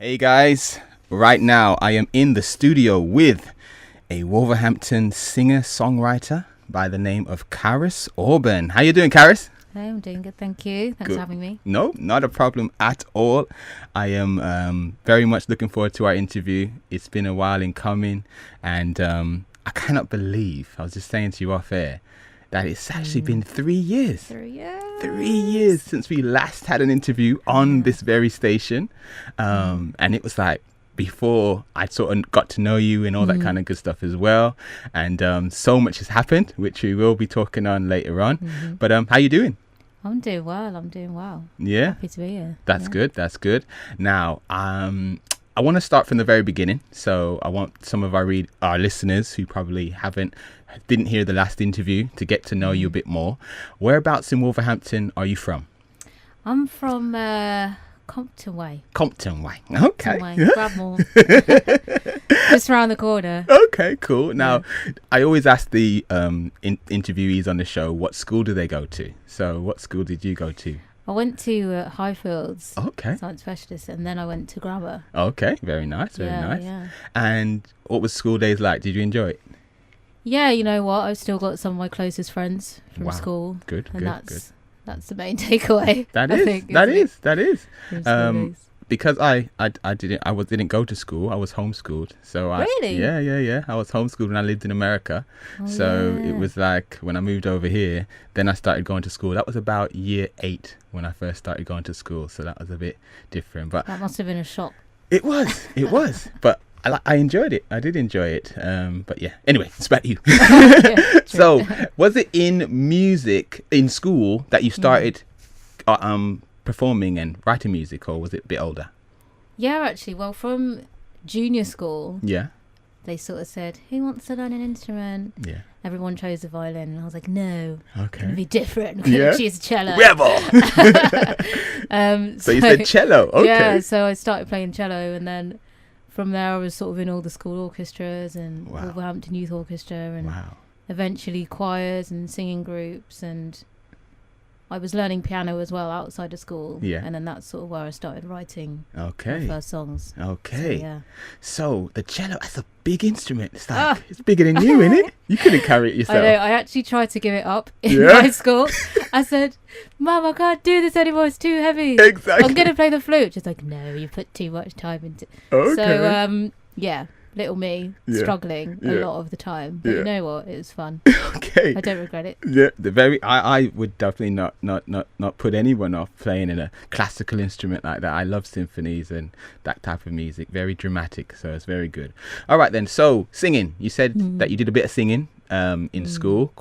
Hey guys, right now I am in the studio with a Wolverhampton singer-songwriter by the name of Cariss Auburn. How you doing, Carris? Hey, I'm doing good, thank you. Thanks for having me. No, not a problem at all. I am very much looking forward to our interview. It's been a while in coming, and I cannot believe, I was just saying to you off air, that it's actually been 3 years. 3 years. 3 years since we last had an interview on this very station. And it was like before I sort of got to know you and all that kind of good stuff as well. And so much has happened, which we will be talking on later on. But how you doing? I'm doing well. Yeah. Happy to be here. That's good. Now, I want to start from the very beginning. So I want some of our listeners who probably didn't hear the last interview to get to know you a bit more. Whereabouts in Wolverhampton are you from? I'm from Compton Way. Compton Way. Okay. Bradmore. Just around the corner. Okay, cool. Now, I always ask the interviewees on the show, what school do they go to? So what school did you go to? I went to Highfields. Okay. Science Specialist, and then I went to Grammar. Okay, very nice. Yeah. And what was school days like? Did you enjoy it? Yeah, you know what? I've still got some of my closest friends from school. Good. That's the main takeaway. That is. Because I didn't go to school. I was homeschooled. So Really? Yeah. I was homeschooled when I lived in America. It was like when I moved over here, then I started going to school. That was about year 8 when I first started going to school. So that was a bit different. But that must have been a shock. It was. But I enjoyed it. I did enjoy it. But yeah. Anyway, it's about you. So, was it in music in school that you started performing and writing music, or was it a bit older? Yeah, actually. Well, from junior school, they sort of said, "Who wants to learn an instrument?" Yeah. Everyone chose the violin, and I was like, "No, okay, gonna be different. I'm gonna choose cello." Rebel. So you said cello. Okay. Yeah. So I started playing cello, and then from there I was sort of in all the school orchestras and Wolverhampton Youth Orchestra, and eventually choirs and singing groups, and I was learning piano as well outside of school. Yeah. And then that's sort of where I started writing my first songs. Okay. So the cello, that's a big instrument. It's like, it's bigger than you, isn't it? You couldn't carry it yourself. I know. I actually tried to give it up in high school. I said, "Mum, I can't do this anymore. It's too heavy. Exactly. I'm going to play the flute." She's like, "No, you put too much time into it." Okay. So, little me struggling a lot of the time, but you know what, it was fun. I don't regret it. I would definitely not put anyone off playing in a classical instrument like that. I love symphonies and that type of music, very dramatic, so it's very good. All right then, so singing, you said that you did a bit of singing in school,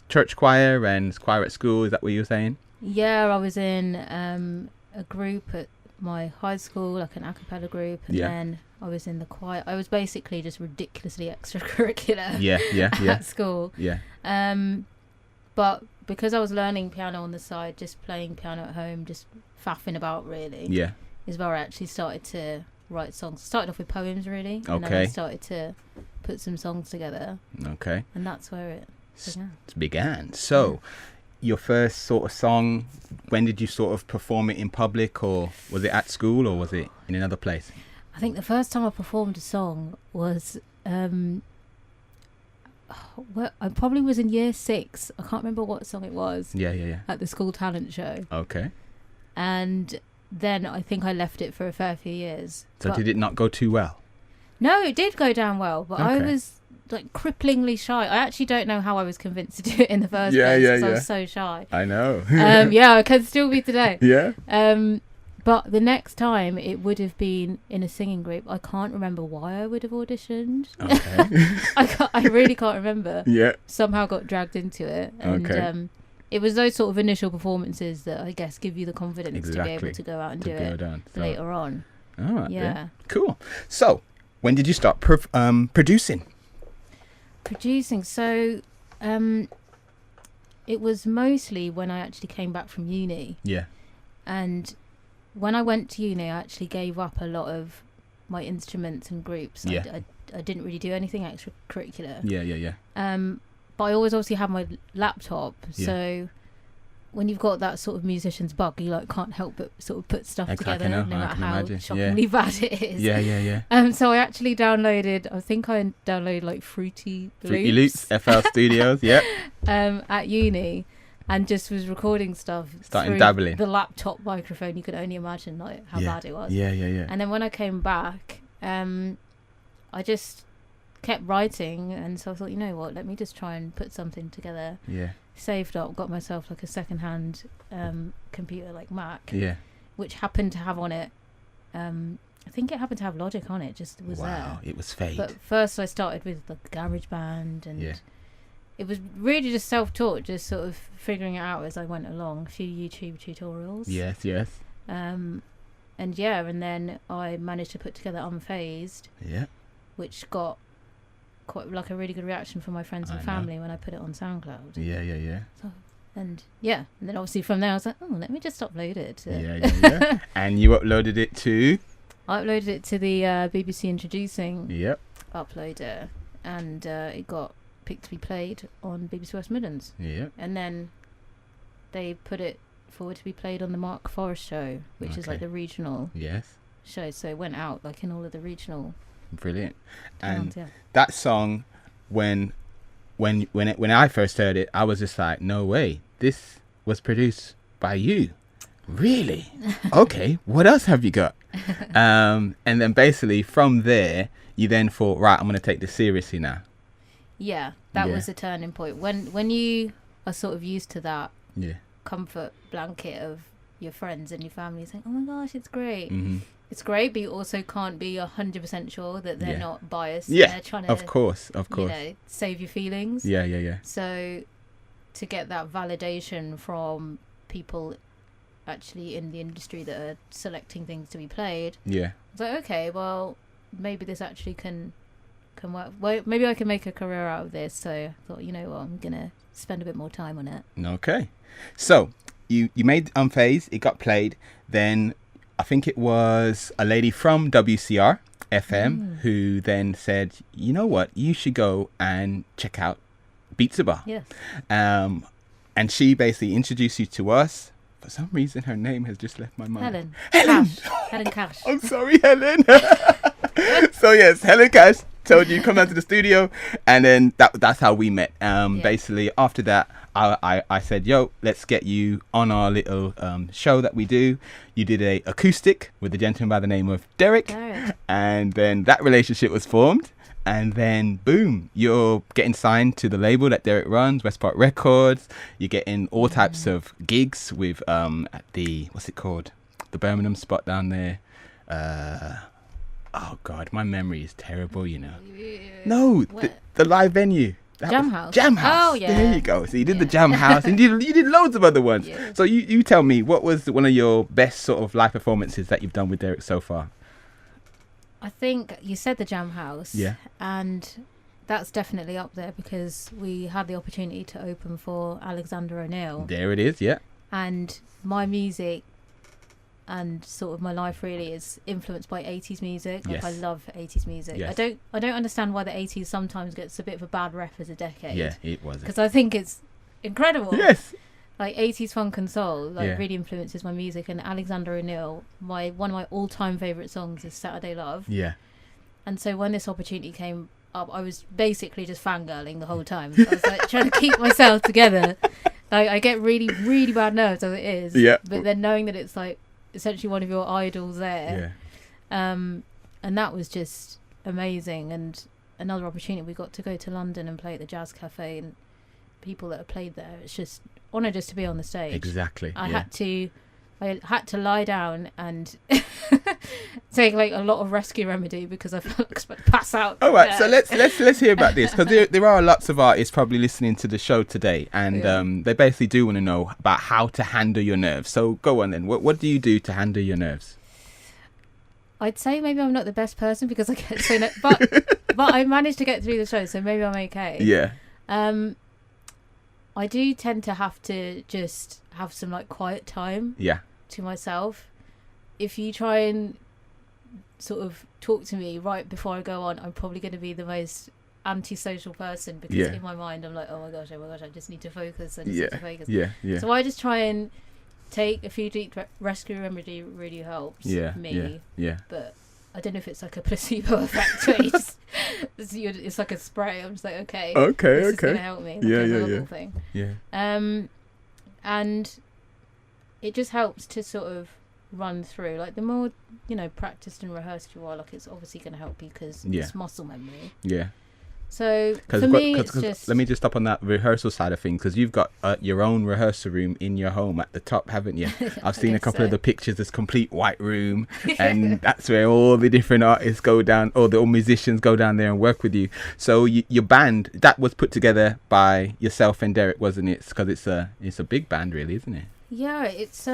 church choir and choir at school. Is that what you were saying? Yeah, I was in a group at my high school, like an a cappella group, and then I was in the choir. I was basically just ridiculously extracurricular at school. Yeah. But because I was learning piano on the side, just playing piano at home, just faffing about really, is where I actually started to write songs. I started off with poems really, and then I started to put some songs together. Okay. And that's where it began. So your first sort of song, when did you sort of perform it in public, or was it at school, or was it in another place? I think the first time I performed a song was I probably was in year 6. I can't remember what song it was. At the school talent show. Okay. And then I think I left it for a fair few years. So did it not go too well? No, it did go down well, but I was like cripplingly shy. I actually don't know how I was convinced to do it in the first place, because I was so shy. I know. I can still be today. Yeah. But the next time it would have been in a singing group. I can't remember why I would have auditioned. Okay. I really can't remember. Yeah. Somehow got dragged into it. And it was those sort of initial performances that I guess give you the confidence to be able to go out and do it later on. All right. Yeah. Cool. So when did you start producing? So it was mostly when I actually came back from uni. Yeah. And when I went to uni, I actually gave up a lot of my instruments and groups. I didn't really do anything extracurricular. Yeah. But I always obviously had my laptop. So when you've got that sort of musician's bug, you like can't help but sort of put stuff together, no matter how shockingly bad it is. Yeah. So I actually downloaded. I think I downloaded like Fruity Loops FL Studios. Yeah. At uni, and just was recording stuff. Starting dabbling. The laptop microphone. You could only imagine like how bad it was. Yeah. And then when I came back, I just kept writing, and so I thought, you know what, let me just try and put something together. Yeah. Saved up, got myself like a second-hand computer like Mac, which happened to have on it, I think it happened to have Logic on it, just was there. Wow, it was fate. But first I started with like GarageBand, and it was really just self-taught, just sort of figuring it out as I went along, a few YouTube tutorials. Yes. And then I managed to put together Unfazed, which got quite like a really good reaction from my friends and family when I put it on SoundCloud. Yeah. So, and then obviously from there I was like, oh, let me just upload it. Yeah. And you uploaded it to? I uploaded it to the BBC Introducing uploader, and it got picked to be played on BBC West Midlands. Yeah. And then they put it forward to be played on the Mark Forrest show, which is like the regional show. So it went out like in all of the regional. Brilliant. And that song, when I first heard it, I was just like, no way, this was produced by you. Really? Okay, what else have you got? And then basically from there you then thought, right, I'm going to take this seriously now. That was a turning point when you are sort of used to that comfort blanket of your friends and your family saying, oh my gosh, it's great. It's great, but you also can't be 100% sure that they're not biased. They're trying to, of course, you know, save your feelings. Yeah. So to get that validation from people actually in the industry that are selecting things to be played, I was like, okay, well, maybe this actually can work. Well, maybe I can make a career out of this. So I thought, you know what, I'm gonna spend a bit more time on it. Okay, so you made Unfazed, it got played, then I think it was a lady from WCR FM who then said, you know what, you should go and check out Beatsabar. Yes. And she basically introduced you to us. For some reason, her name has just left my mind. Helen Cash. I'm sorry, Helen. So yes, Helen Cash told you come down to the studio, and then that's how we met. Basically, after that, I said, yo, let's get you on our little show that we do. You did a acoustic with a gentleman by the name of Derek. And then that relationship was formed, and then boom, you're getting signed to the label that Derek runs, West Park Records. You're getting all types of gigs with at the, what's it called, the Birmingham spot down there. Oh God, my memory is terrible, you know. No, the live venue. Jam House. Jam House. Oh, yeah. There you go. So you did the Jam House, and you did loads of other ones. Yeah. So you tell me, what was one of your best sort of live performances that you've done with Derek so far? I think you said the Jam House. Yeah. And that's definitely up there because we had the opportunity to open for Alexander O'Neill. There it is, yeah. And my music and sort of my life really is influenced by 80s music. Like I love 80s music. Yes. I don't understand why the 80s sometimes gets a bit of a bad rep as a decade. Yeah, it was. Because I think it's incredible. Yes. Like 80s funk and soul really influences my music. And Alexander O'Neill, one of my all-time favourite songs is Saturday Love. Yeah. And so when this opportunity came up, I was basically just fangirling the whole time. I was like trying to keep myself together. Like, I get really, really bad nerves as it is. Yeah. But then knowing that it's like essentially one of your idols there, and that was just amazing. And another opportunity, we got to go to London and play at the Jazz Cafe, and people that have played there, it's just honour just to be on the stage. Exactly. I had to lie down and take like a lot of rescue remedy because I felt like I was pass out. All right, so let's hear about this, because there are lots of artists probably listening to the show today, and they basically do want to know about how to handle your nerves. So go on then. What do you do to handle your nerves? I'd say maybe I'm not the best person because I get so but I managed to get through the show, so maybe I'm okay. Yeah. I do tend to have to just have some like quiet time to myself. If you try and sort of talk to me right before I go on, I'm probably going to be the most antisocial person because in my mind I'm like, oh my gosh, I just need to focus. Yeah. So I just try and take a few deep rescue remedy really helps me. Yeah. But I don't know if it's like a placebo effect where it's like a spray. I'm just like, okay, this is gonna help me. Like thing. And it just helps to sort of run through. Like the more practiced and rehearsed you are, like it's obviously going to help you because it's muscle memory. Yeah. So for me, it's just... Let me just stop on that rehearsal side of things, because you've got your own rehearsal room in your home at the top, haven't you? I've seen a couple of the pictures. This complete white room, and that's where all the different artists go down, or the musicians go down there and work with you. So your band, that was put together by yourself and Derek, wasn't it? Because it's a big band, really, isn't it? Yeah, it's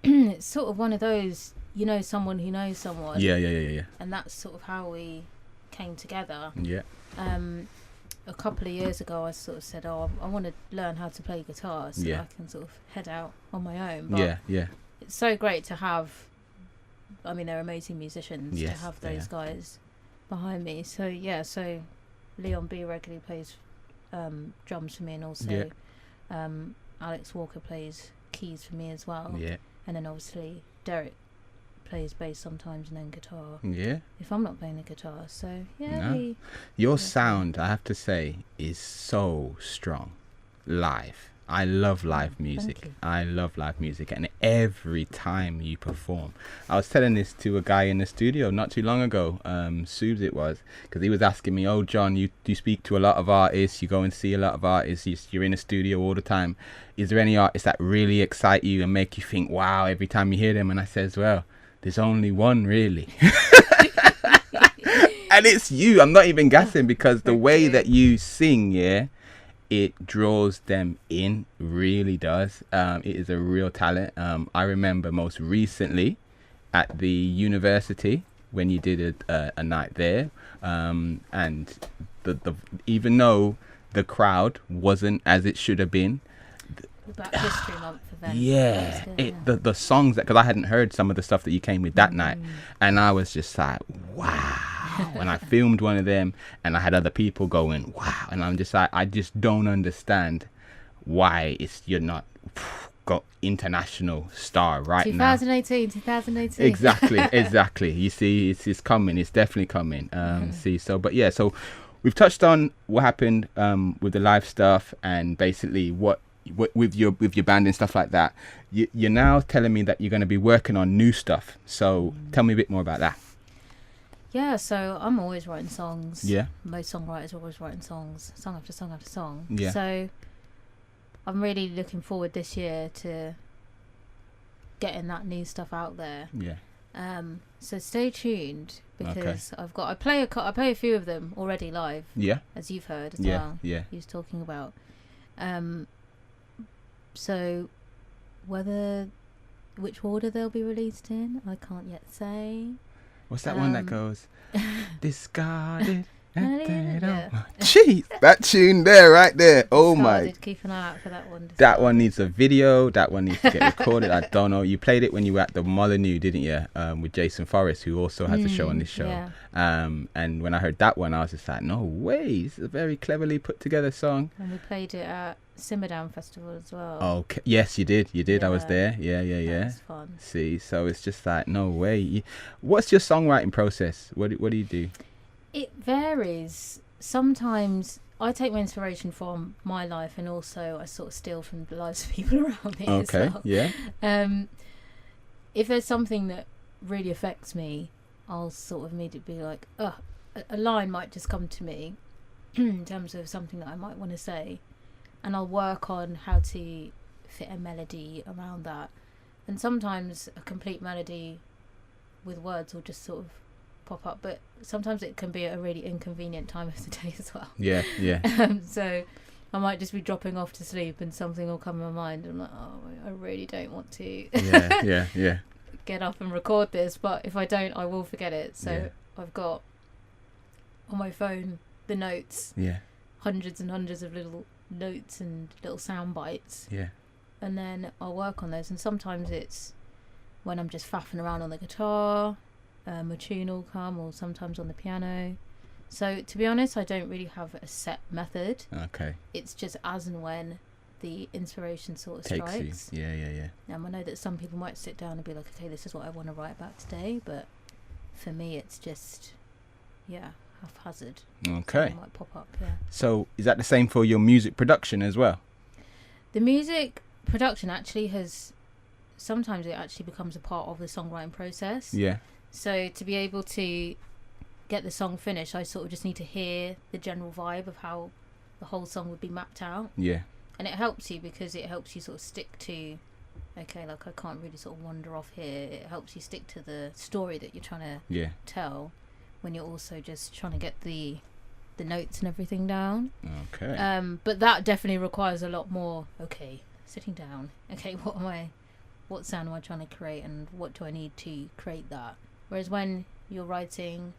it's sort of one of those, someone who knows someone. Yeah. And that's sort of how we came together. Yeah. A couple of years ago, I sort of said, I want to learn how to play guitar so I can sort of head out on my own. But it's so great to have, they're amazing musicians, to have those guys behind me. So, so Leon B regularly plays drums for me, and also Alex Walker plays keys for me as well. Yeah. And then obviously Derek plays bass sometimes and then guitar. Yeah. If I'm not playing the guitar. So your sound, I have to say, is so strong live. I love live music. I love live music, and every time you perform, I was telling this to a guy in the studio not too long ago, Subes it was, because he was asking me, oh John, you speak to a lot of artists, you go and see a lot of artists, you're in the studio all the time. Is there any artists that really excite you and make you think, wow, every time you hear them? And I says, well, there's only one really. And it's you. I'm not even gassing, because the way that you sing, it draws them in, really does. It is a real talent. I remember most recently at the university when you did a night there, and the even though the crowd wasn't as it should have been, Black History Month event. Yeah, the songs that, because I hadn't heard some of the stuff that you came with that night, and I was just like, wow. When I filmed one of them, and I had other people going, wow, and I'm just like, I just don't understand why you're not got international star right 2018. Exactly. You see, it's coming. It's definitely coming. So we've touched on what happened with the live stuff, and basically what with your band and stuff like that. You're now telling me that you're going to be working on new stuff. So tell me a bit more about that. Yeah, so I'm always writing songs. Yeah. Most songwriters are always writing songs, song after song after song. Yeah. So I'm really looking forward this year to getting that new stuff out there. Yeah. So stay tuned, because I play a few of them already live. Yeah. As you've heard as well. Yeah. He was talking about. So which order they'll be released in, I can't yet say. What's that one that goes, discarded? Yeah. Jeez, that tune there, right there. Oh my! Keep an eye out for that one. That one needs a video. That one needs to get recorded. I don't know. You played it when you were at the Molyneux, didn't you? With Jason Forrest, who also has a show on this show. Yeah. And when I heard that one, I was just like, no way! This is a very cleverly put together song. And we played it at Simmer Down Festival as well. Okay. Yes, you did. Yeah. I was there. Yeah. That was fun. See, so it's just like, no way. What's your songwriting process? What do you do? It varies. Sometimes I take my inspiration from my life, and also I sort of steal from the lives of people around me. Okay. As well. Yeah. If there's something that really affects me, I'll sort of immediately be like, a line might just come to me in terms of something that I might want to say, and I'll work on how to fit a melody around that. And sometimes a complete melody with words will just sort of pop up, but sometimes it can be a really inconvenient time of the day as well. Yeah. So I might just be dropping off to sleep and something will come in my mind, and I'm like, I really don't want to yeah get up and record this, but if I don't, I will forget it. So I've got on my phone the notes, hundreds and hundreds of little notes and little sound bites, and then I'll work on those. And sometimes it's when I'm just faffing around on the guitar, a tune will come, or sometimes on the piano, So to be honest, I don't really have a set method. Okay. It's just as and when the inspiration sort of Takes strikes. you. Yeah. I know that some people might sit down and be like, okay, this is what I want to write about today, but for me it's just haphazard. Okay. It might pop up. Yeah. So is that the same for your music production as well? The music production actually sometimes it actually becomes a part of the songwriting process. Yeah. So to be able to get the song finished, I sort of just need to hear the general vibe of how the whole song would be mapped out. Yeah. And it helps you because it helps you sort of stick to, okay, like I can't really sort of wander off here. It helps you stick to the story that you're trying to tell when you're also just trying to get the notes and everything down. Okay. But that definitely requires a lot more, sitting down. Okay, what sound am I trying to create and what do I need to create that? Whereas when you're writing,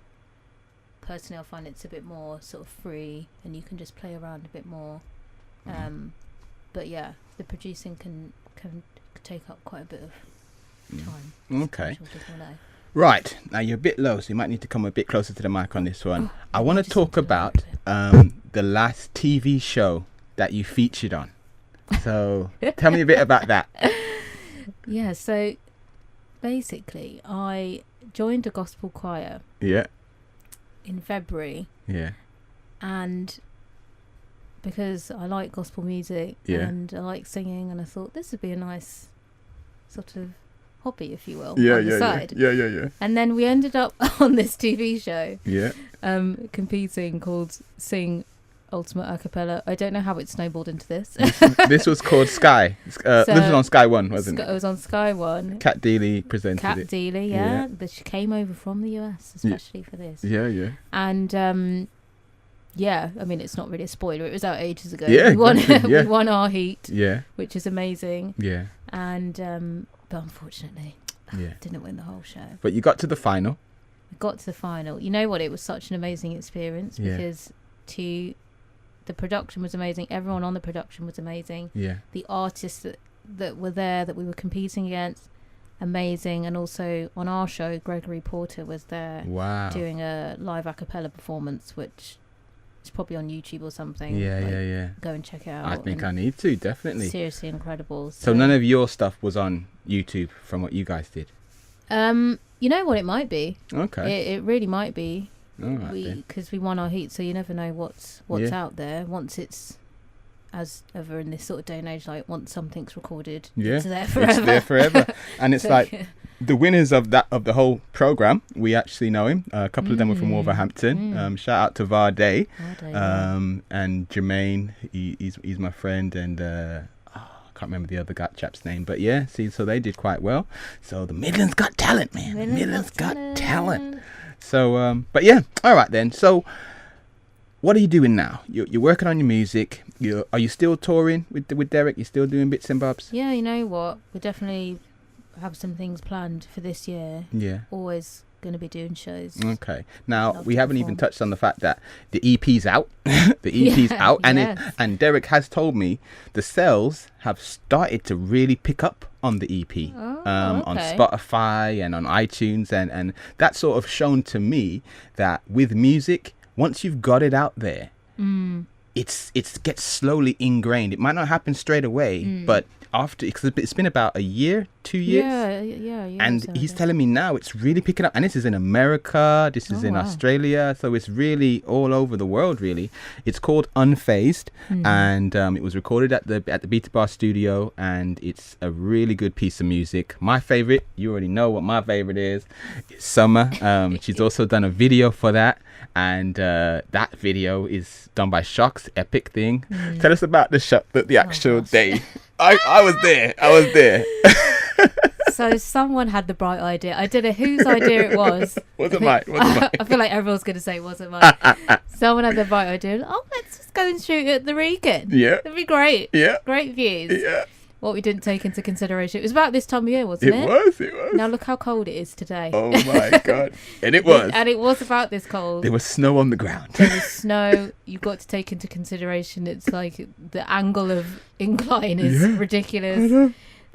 personally I find it's a bit more sort of free and you can just play around a bit more. But yeah, the producing can take up quite a bit of time. Okay. Right, now you're a bit low, so you might need to come a bit closer to the mic on this one. I want to talk about the last TV show that you featured on. So tell me a bit about that. Yeah, so basically I joined a gospel choir. Yeah. In February. Yeah. And because I like gospel music and I like singing, and I thought this would be a nice sort of hobby, if you will, on the side. Yeah. And then we ended up on this TV show, competing called Sing Ultimate Acapella. I don't know how it snowballed into this. This was called Sky. This was on Sky One, wasn't it? It was on Sky One. Kat Deely presented it. Kat Deely, yeah. She came over from the US especially for this. Yeah. And I mean, it's not really a spoiler. It was out ages ago. Yeah, we won our heat. Yeah. Which is amazing. Yeah. And but unfortunately, didn't win the whole show. But you got to the final. We got to the final. You know what? It was such an amazing experience because the production was amazing. Everyone on the production was amazing. Yeah. The artists that were there that we were competing against, amazing. And also on our show, Gregory Porter was there. Wow. Doing a live a cappella performance, which is probably on YouTube or something. Yeah. Go and check it out. I think I need to, definitely. Seriously incredible. So none of your stuff was on YouTube from what you guys did? You know what, it might be. Okay. It really might be. Because we won our heat, so you never know what's out there once it's, as ever in this sort of day and age, like once something's recorded, it's there forever. And it's like the winners of the whole program, we actually know him. A couple of them were from Wolverhampton. Shout out to Varday, and Jermaine. He's my friend, and I can't remember the other chap's name, but so they did quite well. So the Midlands got talent, man. Midlands got talent. So, but yeah, all right then. So, what are you doing now? You're working on your music. Are you still touring with Derek? You're still doing bits and bobs? Yeah, you know what? We definitely have some things planned for this year. Yeah. Always going to be doing shows. Okay. Now we haven't even touched on the fact that the EP's out. The EP's out, and Derek has told me the sales have started to really pick up on the EP on Spotify and on iTunes, and that's sort of shown to me that with music, once you've got it out there, it gets slowly ingrained. It might not happen straight away, but after, because it's been about a year, 2 years. Yeah. And he's telling me now it's really picking up. And this is in America, this is in Australia. So it's really all over the world, really. It's called Unfazed. And it was recorded at the Beatsabar studio. And it's a really good piece of music. My favorite, you already know what my favorite is. It's Summer. She's also done a video for that. And that video is done by Shock's Epic thing. Tell us about the actual day. I was there. So someone had the bright idea. I don't know whose idea it was. Wasn't mine. I feel like everyone's going to say it wasn't mine. Someone had the bright idea. Let's just go and shoot at the Regan. Yeah. It'd be great. Yeah. Great views. Yeah. What we didn't take into consideration. It was about this time of year, wasn't it? It was. Now look how cold it is today. Oh my God. And it was. And it was about this cold. There was snow on the ground. There was snow. You've got to take into consideration it's like the angle of incline is ridiculous.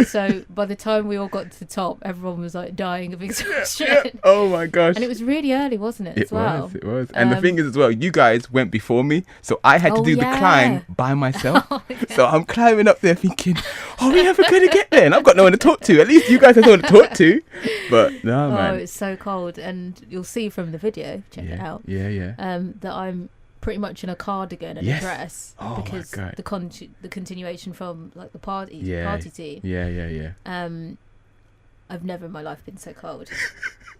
So by the time we all got to the top, everyone was like dying of exhaustion. Yeah. Oh my gosh. And it was really early, wasn't it? It was. And the thing is as well, you guys went before me, so I had to do the climb by myself. So I'm climbing up there thinking, are we ever going to get there? And I've got no one to talk to. At least you guys have someone to talk to. But no, man. Oh, it's so cold. And you'll see from the video, check it out. Yeah. That I'm pretty much in a cardigan and a dress because the continuation from like the party team. Yeah. I've never in my life been so cold.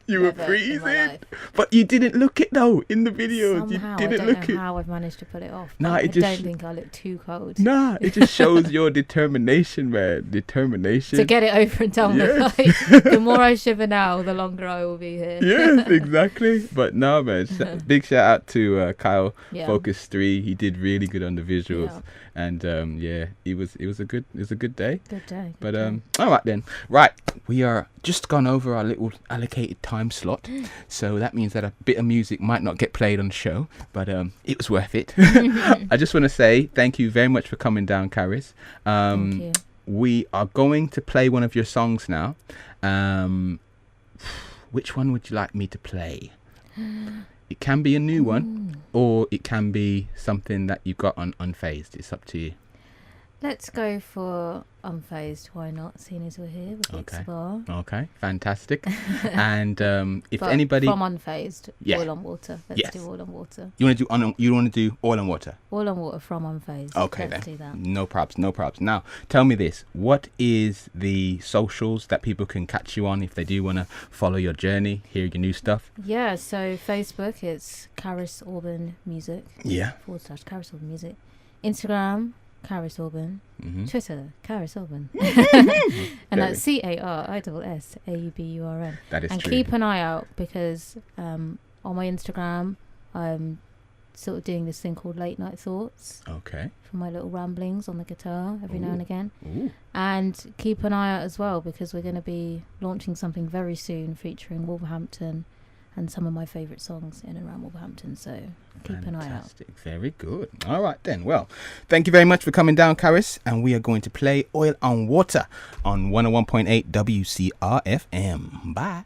You were freezing, but you didn't look it though in the videos. Somehow, you didn't I look don't know how I've managed to pull it off. Nah, I don't think I look too cold. Nah, it just shows your determination, man. Determination to get it over and done with. Like, the more I shiver now, the longer I will be here. Yes, exactly. But no, man. Big shout out to Kyle Focus 3. He did really good on the visuals, and it was a good day. Good day. But all right then. Right, we are just gone over our little allocated time slot, so that means that a bit of music might not get played on the show, but it was worth it. I just want to say thank you very much for coming down, Carris. Thank you. We are going to play one of your songs now. Which one would you like me to play? It can be a new one, or it can be something that you got on Unfazed. It's up to you. Let's go for Unfazed. Why not? Seeing as we're here with Beatsabar. Okay, fantastic. And if but anybody from Unfazed, Oil on Water. Let's do Oil on Water. You want to do Oil on Water? Oil on Water from Unfazed. Okay, let's then. do that. No probs. Now, tell me this: what is the socials that people can catch you on if they do want to follow your journey, hear your new stuff? Yeah. So Facebook, it's Cariss Auburn Music. Yeah. / Cariss Auburn Music. Instagram, Cariss Auburn. Twitter, Cariss Auburn. And that's CARISSAUBURN. That is and true. Keep an eye out because on my Instagram I'm sort of doing this thing called Late Night Thoughts. Okay. For my little ramblings on the guitar every now and again. Ooh. And keep an eye out as well because we're going to be launching something very soon featuring Wolverhampton and some of my favourite songs in and around Wolverhampton, so keep an eye out. Very good. All right then. Well, thank you very much for coming down, Carris, and we are going to play Oil on Water on 101.8 WCRFM. Bye.